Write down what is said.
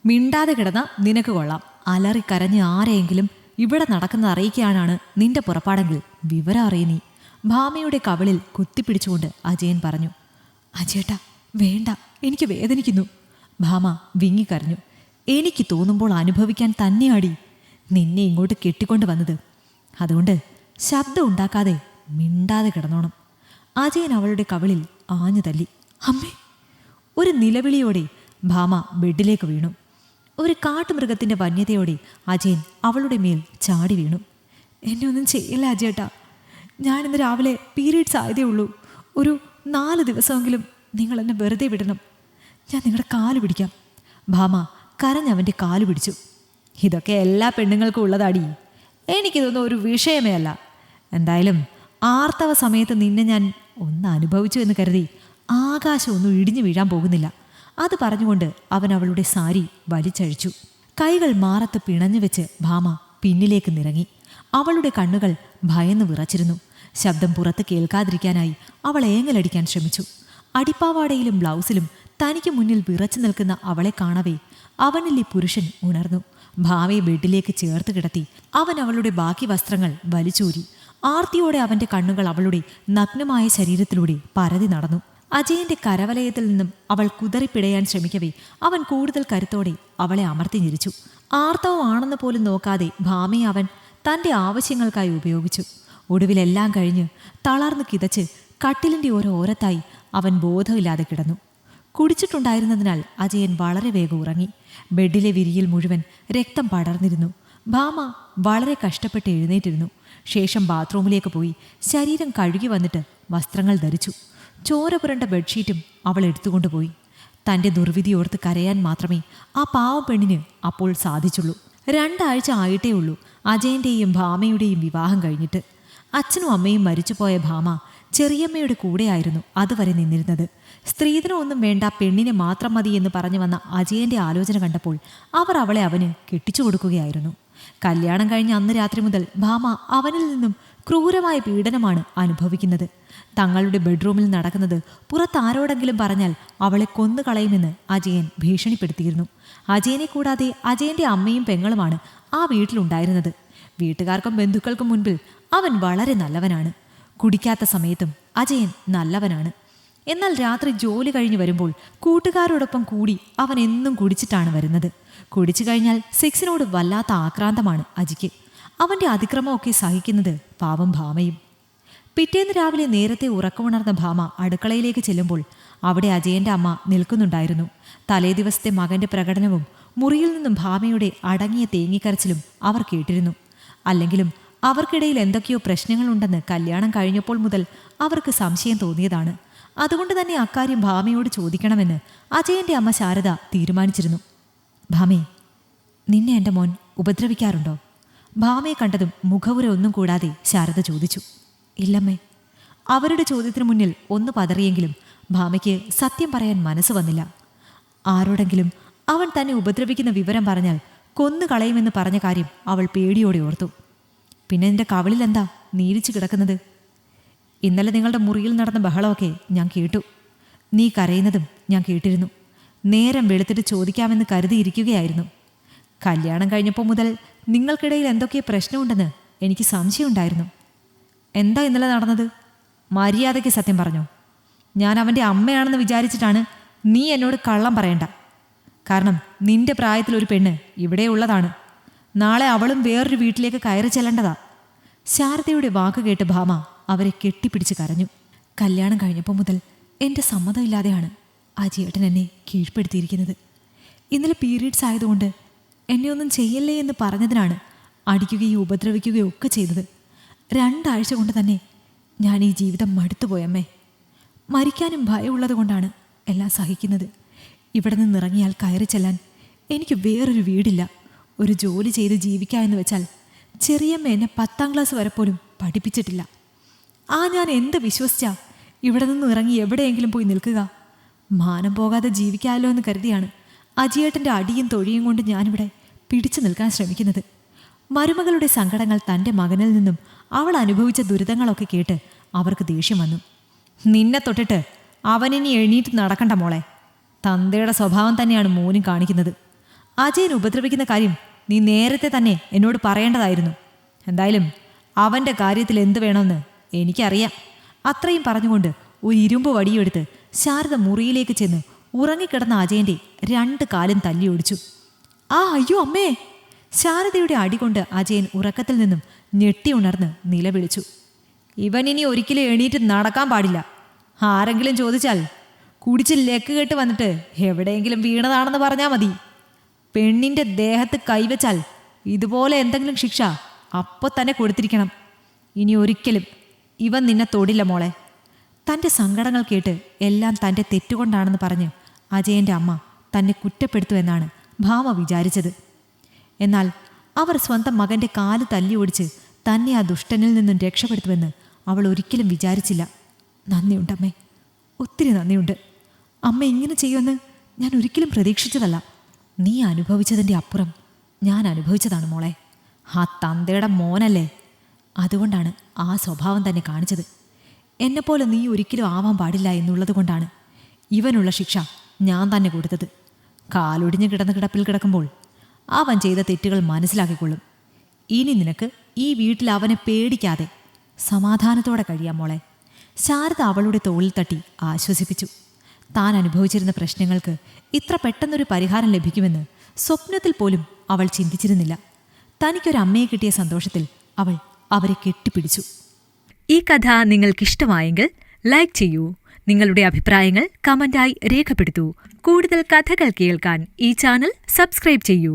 മിണ്ടാതെ കിടന്ന നിനക്ക് കൊള്ളാം. അലറിക്കരഞ്ഞ് ആരെയെങ്കിലും ഇവിടെ നടക്കുന്നത് അറിയിക്കാനാണ് നിന്റെ പുറപ്പാടെങ്കിൽ വിവരം അറിയുന്നീ. ഭാമയുടെ കവിളിൽ കുത്തിപ്പിടിച്ചുകൊണ്ട് അജയൻ പറഞ്ഞു. അജയേട്ടാ വേണ്ട, എനിക്ക് വേദനിക്കുന്നു. ഭാമ വിങ്ങിക്കരഞ്ഞു. എനിക്ക് തോന്നുമ്പോൾ അനുഭവിക്കാൻ തന്നെയാടി നിന്നെ ഇങ്ങോട്ട് കെട്ടിക്കൊണ്ട് വന്നത്. അതുകൊണ്ട് ശബ്ദം ഉണ്ടാക്കാതെ മിണ്ടാതെ കിടന്നോണം. അജയൻ അവളുടെ കവിളിൽ ആഞ്ഞു തല്ലി. അമ്മേ! ഒരു നിലവിളിയോടെ ഭാമ ബെഡിലേക്ക് വീണു. ഒരു കാട്ടുമൃഗത്തിൻ്റെ വന്യതയോടെ അജയൻ അവളുടെ മേൽ ചാടി വീണു. എന്നെ ഒന്നും ചെയ്യില്ല അജയേട്ടാ. ഞാനിന്ന് രാവിലെ പീരീഡ്സ് ആയതേ ഉള്ളൂ. ഒരു 4 ദിവസമെങ്കിലും നിങ്ങൾ എന്നെ വെറുതെ വിടണം. ഞാൻ നിങ്ങളുടെ കാല് പിടിക്കാം. ഭാമ കരഞ്ഞവൻ്റെ കാല് പിടിച്ചു. ഇതൊക്കെ എല്ലാ പെണ്ണുങ്ങൾക്കും ഉള്ളതാടി. എനിക്കിതൊന്നും ഒരു വിഷയമേ അല്ല. എന്തായാലും ആർത്തവ സമയത്ത് നിന്നെ ഞാൻ ഒന്ന് അനുഭവിച്ചു എന്ന് കരുതി ആകാശമൊന്നും ഇടിഞ്ഞു വീഴാൻ പോകുന്നില്ല. അത് പറഞ്ഞുകൊണ്ട് അവൻ അവളുടെ സാരി വലിച്ചഴിച്ചു. കൈകൾ മാറത്ത് പിണഞ്ഞു വെച്ച് ഭാമ പിന്നിലേക്ക് നിറങ്ങി. അവളുടെ കണ്ണുകൾ ഭയന്ന് വിറച്ചിരുന്നു. ശബ്ദം പുറത്ത് കേൾക്കാതിരിക്കാനായി അവൾ ഏങ്ങലടിക്കാൻ ശ്രമിച്ചു. അടിപ്പാവാടയിലും ബ്ലൗസിലും തനിക്ക് മുന്നിൽ വിറച്ചു നിൽക്കുന്ന അവളെ കാണവേ അവനിൽ ഈ പുരുഷൻ ഉണർന്നു. ഭാമയെ ബെഡിലേക്ക് ചേർത്ത് കിടത്തി അവൻ അവളുടെ ബാക്കി വസ്ത്രങ്ങൾ വലിച്ചൂരി. ആർത്തിയോടെ അവൻ്റെ കണ്ണുകൾ അവളുടെ നഗ്നമായ ശരീരത്തിലൂടെ പരതി നടന്നു. അജയന്റെ കരവലയത്തിൽ നിന്നും അവൾ കുതറിപ്പിടയാൻ ശ്രമിക്കവേ അവൻ കൂടുതൽ കരുത്തോടെ അവളെ അമർത്തി ഞെരിച്ചു. ആർത്തവമാണെന്ന് പോലും നോക്കാതെ ഭാമയെ അവൻ തൻ്റെ ആവശ്യങ്ങൾക്കായി ഉപയോഗിച്ചു. ഒടുവിലെല്ലാം കഴിഞ്ഞ് തളർന്നു കിതച്ച് കട്ടിലിൻ്റെ ഓരത്തായി അവൻ ബോധമില്ലാതെ കിടന്നു. കുടിച്ചിട്ടുണ്ടായിരുന്നതിനാൽ അജയൻ വളരെ വേഗം ഉറങ്ങി. ബെഡിലെ വിരിയിൽ മുഴുവൻ രക്തം പടർന്നിരുന്നു. ഭാമ വളരെ കഷ്ടപ്പെട്ട് എഴുന്നേറ്റിരുന്നു. ശേഷം ബാത്റൂമിലേക്ക് പോയി ശരീരം കഴുകി വന്നിട്ട് വസ്ത്രങ്ങൾ ധരിച്ചു. ചോര പുരണ്ട ബെഡ്ഷീറ്റും അവൾ എടുത്തുകൊണ്ടുപോയി. തൻ്റെ ദുർവിധിയോർത്ത് കരയാൻ മാത്രമേ ആ പാവം പെണ്ണിന് അപ്പോൾ സാധിച്ചുള്ളൂ. 2 ആഴ്ച ആയിട്ടേ ഉള്ളൂ അജയൻ്റെയും ഭാമയുടെയും വിവാഹം കഴിഞ്ഞിട്ട്. അച്ഛനും അമ്മയും മരിച്ചുപോയ ഭാമ ചെറിയമ്മയുടെ കൂടെയായിരുന്നു അതുവരെ നിന്നിരുന്നത്. സ്ത്രീധനം ഒന്നും വേണ്ട, പെണ്ണിനെ മാത്രം മതി എന്ന് പറഞ്ഞു വന്ന അജയൻ്റെ ആലോചന കണ്ടപ്പോൾ അവർ അവളെ അവന് കെട്ടിച്ചു കൊടുക്കുകയായിരുന്നു. കല്യാണം കഴിഞ്ഞ അന്ന് രാത്രി മുതൽ ഭാമ അവനിൽ നിന്നും ക്രൂരമായ പീഡനമാണ് അനുഭവിക്കുന്നത്. തങ്ങളുടെ ബെഡ്റൂമിൽ നടക്കുന്നത് പുറത്താരോടെങ്കിലും പറഞ്ഞാൽ അവളെ കൊന്നുകളയുമെന്ന് അജയൻ ഭീഷണിപ്പെടുത്തിയിരുന്നു. അജയനെ കൂടാതെ അജയൻ്റെ അമ്മയും പെങ്ങളുമാണ് ആ വീട്ടിലുണ്ടായിരുന്നത്. വീട്ടുകാർക്കും ബന്ധുക്കൾക്കും മുൻപിൽ അവൻ വളരെ നല്ലവനാണ്. കുടിക്കാത്ത സമയത്തും അജയൻ നല്ലവനാണ്. എന്നാൽ രാത്രി ജോലി കഴിഞ്ഞ് വരുമ്പോൾ കൂട്ടുകാരോടൊപ്പം കൂടി അവൻ എന്നും കുടിച്ചിട്ടാണ് വരുന്നത്. കുടിച്ചു കഴിഞ്ഞാൽ സെക്സിനോട് വല്ലാത്ത ആക്രാന്തമാണ് അജിക്ക്. അവൻ്റെ അതിക്രമമൊക്കെ സഹിക്കുന്നത് പാവം ഭാമയും. പിറ്റേന്ന് രാവിലെ നേരത്തെ ഉറക്കമുണർന്ന ഭാമ അടുക്കളയിലേക്ക് ചെല്ലുമ്പോൾ അവിടെ അജയൻ്റെ അമ്മ നിൽക്കുന്നുണ്ടായിരുന്നു. തലേ ദിവസത്തെ മകൻ്റെ പ്രകടനവും മുറിയിൽ നിന്നും ഭാമയുടെ അടങ്ങിയ തേങ്ങിക്കരച്ചിലും അവർ കേട്ടിരുന്നു. അല്ലെങ്കിലും അവർക്കിടയിൽ എന്തൊക്കെയോ പ്രശ്നങ്ങളുണ്ടെന്ന് കല്യാണം കഴിഞ്ഞപ്പോൾ മുതൽ അവർക്ക് സംശയം തോന്നിയതാണ്. അതുകൊണ്ട് തന്നെ അക്കാര്യം ഭാമയോട് ചോദിക്കണമെന്ന് അജയൻ്റെ അമ്മ ശാരദ തീരുമാനിച്ചിരുന്നു. ഭാമേ, നിന്നെ എൻ്റെ മോൻ ഉപദ്രവിക്കാറുണ്ടോ? ഭാമയെ കണ്ടതും മുഖവുര ഒന്നും കൂടാതെ ശാരദ ചോദിച്ചു. ഇല്ലമ്മേ. അവരുടെ ചോദ്യത്തിന് മുന്നിൽ ഒന്ന് പതറിയെങ്കിലും ഭാമയ്ക്ക് സത്യം പറയാൻ മനസ്സ് വന്നില്ല. ആരോടെങ്കിലും അവൻ തന്നെ ഉപദ്രവിക്കുന്ന വിവരം പറഞ്ഞാൽ കൊന്നുകളയുമെന്ന് പറഞ്ഞ കാര്യം അവൾ പേടിയോടെ ഓർത്തു. പിന്നെ നിന്റെ കവിളിൽ എന്താ നീരിച്ചു കിടക്കുന്നത്? ഇന്നലെ നിങ്ങളുടെ മുറിയിൽ നടന്ന ബഹളമൊക്കെ ഞാൻ കേട്ടു. നീ കരയുന്നതും ഞാൻ കേട്ടിരുന്നു. നേരം വെളുത്തിട്ട് ചോദിക്കാമെന്ന് കരുതിയിരിക്കുകയായിരുന്നു. കല്യാണം കഴിഞ്ഞപ്പോൾ മുതൽ നിങ്ങൾക്കിടയിൽ എന്തൊക്കെ പ്രശ്നമുണ്ടെന്ന് എനിക്ക് സംശയമുണ്ടായിരുന്നു. എന്താ ഇന്നലെ നടന്നത്? മര്യാദയ്ക്ക് സത്യം പറഞ്ഞോ. ഞാൻ അവൻ്റെ അമ്മയാണെന്ന് വിചാരിച്ചിട്ടാണ് നീ എന്നോട് കള്ളം പറയണ്ട. കാരണം നിന്റെ പ്രായത്തിലൊരു പെണ്ണ് ഇവിടെ ഉള്ളതാണ്. നാളെ അവളും വേറൊരു വീട്ടിലേക്ക് കയറി ചെല്ലേണ്ടതാ. ശാരദയുടെ വാക്ക് കേട്ട് ഭാമ അവരെ കെട്ടിപ്പിടിച്ച് കരഞ്ഞു. കല്യാണം കഴിഞ്ഞപ്പോൾ മുതൽ എൻ്റെ സമ്മതമില്ലാതെയാണ് ആ ചേട്ടൻ എന്നെ കീഴ്പ്പെടുത്തിയിരിക്കുന്നത്. ഇന്നലെ പീരീഡ്സ് ആയതുകൊണ്ട് എന്നെ ഒന്നും ചെയ്യല്ലേ എന്ന് പറഞ്ഞതിനാണ് അടിക്കുകയും ഉപദ്രവിക്കുകയും ഒക്കെ ചെയ്തത്. 2 ആഴ്ച കൊണ്ട് തന്നെ ഞാൻ ഈ ജീവിതം മടുത്തുപോയമ്മേ. മരിക്കാനും ഭയമുള്ളത് കൊണ്ടാണ് എല്ലാം സഹിക്കുന്നത്. ഇവിടെ നിന്ന് ഇറങ്ങിയാൽ കയറി ചെല്ലാൻ എനിക്ക് വേറൊരു വീടില്ല. ഒരു ജോലി ചെയ്ത് ജീവിക്കാമെന്ന് വെച്ചാൽ ചെറിയമ്മ എന്നെ 10ാം ക്ലാസ് വരെ പോലും പഠിപ്പിച്ചിട്ടില്ല. ഞാൻ എന്ത് വിശ്വസിച്ചാ ഇവിടെ നിന്ന് ഇറങ്ങി എവിടെയെങ്കിലും പോയി നിൽക്കുക? മാനം പോകാതെ ജീവിക്കാമല്ലോ എന്ന് കരുതിയാണ് അജിയേട്ടൻ്റെ അടിയും തൊഴിയും കൊണ്ട് ഞാനിവിടെ പിടിച്ചു നിൽക്കാൻ ശ്രമിക്കുന്നത്. മരുമകളുടെ സങ്കടങ്ങൾ തൻ്റെ മകനിൽ നിന്നും അവൾ അനുഭവിച്ച ദുരിതങ്ങളൊക്കെ കേട്ട് അവർക്ക് ദേഷ്യം വന്നു. നിന്നെ തൊട്ടിട്ട് അവനിനി എണീറ്റ് നടക്കണ്ട മോളെ. തന്തയുടെ സ്വഭാവം തന്നെയാണ് മോനും കാണിക്കുന്നത്. അജയൻ ഉപദ്രവിക്കുന്ന കാര്യം നീ നേരത്തെ തന്നെ എന്നോട് പറയേണ്ടതായിരുന്നു. എന്തായാലും അവൻ്റെ കാര്യത്തിൽ എന്ത് വേണമെന്ന് എനിക്കറിയാം. അത്രയും പറഞ്ഞുകൊണ്ട് ഒരു ഇരുമ്പ് വടിയെടുത്ത് ശാരദ മുറിയിലേക്ക് ചെന്ന് ഉറങ്ങിക്കിടന്ന അജയൻ്റെ 2 കാലും തല്ലിയൊടിച്ചു. അയ്യോ അമ്മേ! ശാരദയുടെ അടികൊണ്ട് അജയൻ ഉറക്കത്തിൽ നിന്നും ഞെട്ടി ഉണർന്ന് നിലവിളിച്ചു. ഇവൻ ഇനി ഒരിക്കലും എണീറ്റ് നടക്കാൻ പാടില്ല. ആരെങ്കിലും ചോദിച്ചാൽ കുടിച്ച് ലെക്ക് കെട്ട് വന്നിട്ട് എവിടെയെങ്കിലും വീണതാണെന്ന് പറഞ്ഞാൽ മതി. പെണ്ണിൻ്റെ ദേഹത്ത് കൈവച്ചാൽ ഇതുപോലെ എന്തെങ്കിലും ശിക്ഷ അപ്പോൾ തന്നെ കൊടുത്തിരിക്കണം. ഇനി ഒരിക്കലും ഇവൻ നിന്നെ തൊടില്ല മോളെ. തൻ്റെ സങ്കടങ്ങൾ കേട്ട് എല്ലാം തൻ്റെ തെറ്റുകൊണ്ടാണെന്ന് പറഞ്ഞ് അജയൻ്റെ അമ്മ തന്നെ കുറ്റപ്പെടുത്തുമെന്നാണ് ഭാമ വിചാരിച്ചത്. എന്നാൽ അവർ സ്വന്തം മകൻ്റെ കാല് തല്ലി ഓടിച്ച് തന്നെ ആ ദുഷ്ടനിൽ നിന്നും രക്ഷപ്പെടുത്തുമെന്ന് അവൾ ഒരിക്കലും വിചാരിച്ചില്ല. നന്ദിയുണ്ടമ്മേ, ഒത്തിരി നന്ദിയുണ്ട്. അമ്മ ഇങ്ങനെ ചെയ്യുമെന്ന് ഞാൻ ഒരിക്കലും പ്രതീക്ഷിച്ചതല്ല. നീ അനുഭവിച്ചതിൻ്റെ അപ്പുറം ഞാൻ അനുഭവിച്ചതാണ് മോളെ. ആ തന്തയുടെ മോനല്ലേ, അതുകൊണ്ടാണ് ആ സ്വഭാവം തന്നെ കാണിച്ചത്. എന്നെപ്പോലെ നീ ഒരിക്കലും ആവാൻ പാടില്ല എന്നുള്ളത് കൊണ്ടാണ് ഇവനുള്ള ശിക്ഷ ഞാൻ തന്നെ കൊടുത്തത്. കാലൊടിഞ്ഞ് കിടന്ന കിടപ്പിൽ കിടക്കുമ്പോൾ അവൻ ചെയ്ത തെറ്റുകൾ മനസ്സിലാക്കിക്കൊള്ളും. ഇനി നിനക്ക് ഈ വീട്ടിൽ അവനെ പേടിക്കാതെ സമാധാനത്തോടെ കഴിയാം മോളെ. ശാരദ അവളുടെ തോളിൽ തട്ടി ആശ്വസിപ്പിച്ചു. താൻ അനുഭവിച്ചിരുന്ന പ്രശ്നങ്ങൾക്ക് ഇത്ര പെട്ടെന്നൊരു പരിഹാരം ലഭിക്കുമെന്ന് സ്വപ്നത്തിൽ പോലും അവൾ ചിന്തിച്ചിരുന്നില്ല. തനിക്കൊരമ്മയെ കിട്ടിയ സന്തോഷത്തിൽ അവൾ അവരെ കെട്ടിപ്പിടിച്ചു. ഈ കഥ നിങ്ങൾക്കിഷ്ടമായെങ്കിൽ ലൈക്ക് ചെയ്യൂ. നിങ്ങളുടെ അഭിപ്രായങ്ങൾ കമന്റായി രേഖപ്പെടുത്തൂ. കൂടുതൽ കഥകൾ കേൾക്കാൻ ഈ ചാനൽ സബ്സ്ക്രൈബ് ചെയ്യൂ.